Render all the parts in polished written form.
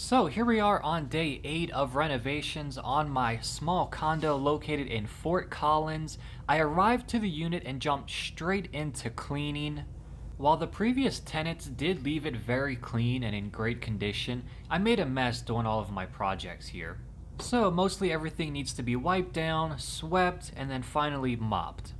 So here we are on day 8 of renovations on my small condo located in Fort Collins. I arrived to the unit and jumped straight into cleaning. While the previous tenants did leave it very clean and in great condition, I made a mess doing all of my projects here. So mostly everything needs to be wiped down, swept, and then finally mopped.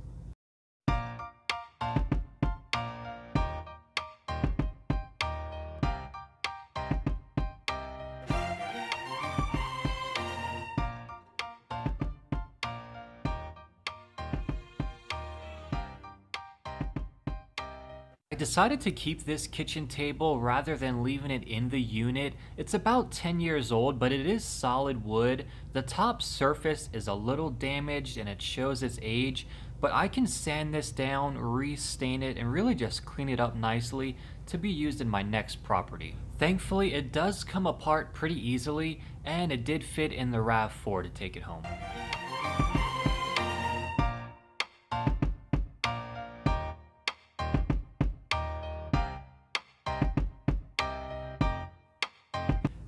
I decided to keep this kitchen table rather than leaving it in the unit. It's about 10 years old, but it is solid wood. The top surface is a little damaged and it shows its age, but I can sand this down, re-stain it, and really just clean it up nicely to be used in my next property. Thankfully, it does come apart pretty easily, and it did fit in the RAV4 to take it home.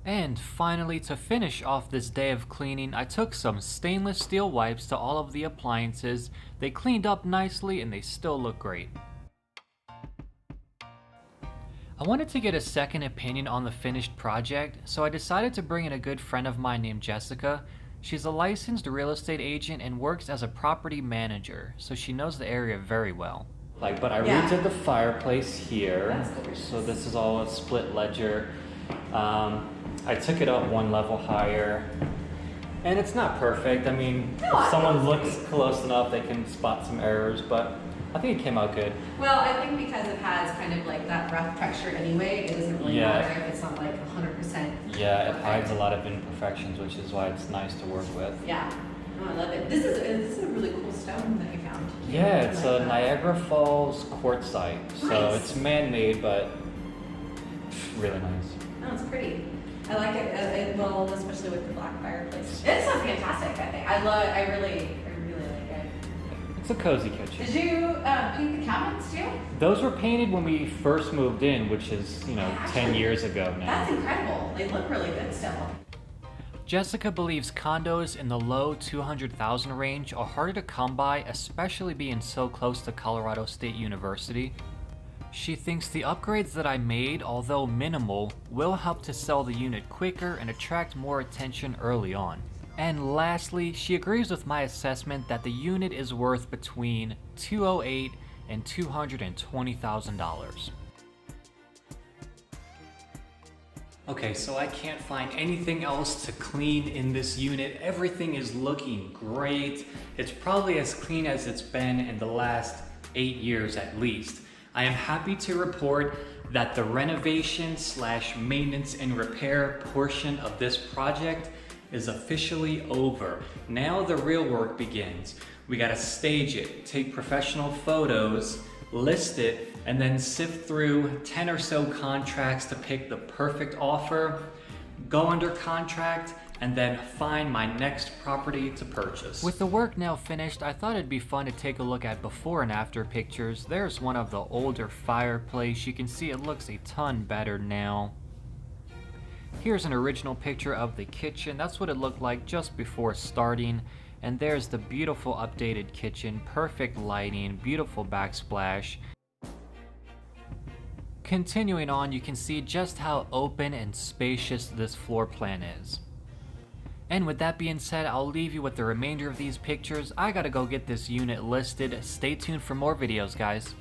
And finally, to finish off this day of cleaning, I took some stainless steel wipes to all of the appliances. They cleaned up nicely and they still look great. I wanted to get a second opinion on the finished project, so I decided to bring in a good friend of mine named Jessica. She's a licensed real estate agent and works as a property manager, so she knows the area very well. But I redid the fireplace here, so this is all a split ledger. I took it up one level higher, and it's not perfect. I mean, if someone looks close enough, they can spot some errors, but I think it came out good. Well, I think because it has kind of like that rough texture anyway, it doesn't really matter if it's not like 100%. Yeah, it hides a lot of imperfections, which is why it's nice to work with. Yeah, oh, I love it. This is a really cool stone that you found. Yeah, it's a Niagara Falls quartzite, so it's man-made, but really nice. Oh, it's pretty. I like it, well, especially with the black fireplace. It's so fantastic, I think. I really like it. It's a cozy kitchen. Did you paint the cabinets too? Those were painted when we first moved in, which is, 10 years ago now. That's incredible. They look really good still. Jessica believes condos in the low 200,000 range are harder to come by, especially being so close to Colorado State University. She thinks the upgrades that I made, although minimal, will help to sell the unit quicker and attract more attention early on. And lastly, she agrees with my assessment that the unit is worth between $208,000 and $220,000. Okay, so I can't find anything else to clean in this unit. Everything is looking great. It's probably as clean as it's been in the last 8 years at least. I am happy to report that the renovation / maintenance and repair portion of this project is officially over. Now the real work begins. We gotta stage it, take professional photos, list it, and then sift through 10 or so contracts to pick the perfect offer, go under contract, and then find my next property to purchase. With the work now finished, I thought it'd be fun to take a look at before and after pictures. There's one of the older fireplace. You can see it looks a ton better now. Here's an original picture of the kitchen. That's what it looked like just before starting. And there's the beautiful updated kitchen, perfect lighting, beautiful backsplash. Continuing on, you can see just how open and spacious this floor plan is. And with that being said, I'll leave you with the remainder of these pictures. I gotta go get this unit listed. Stay tuned for more videos, guys.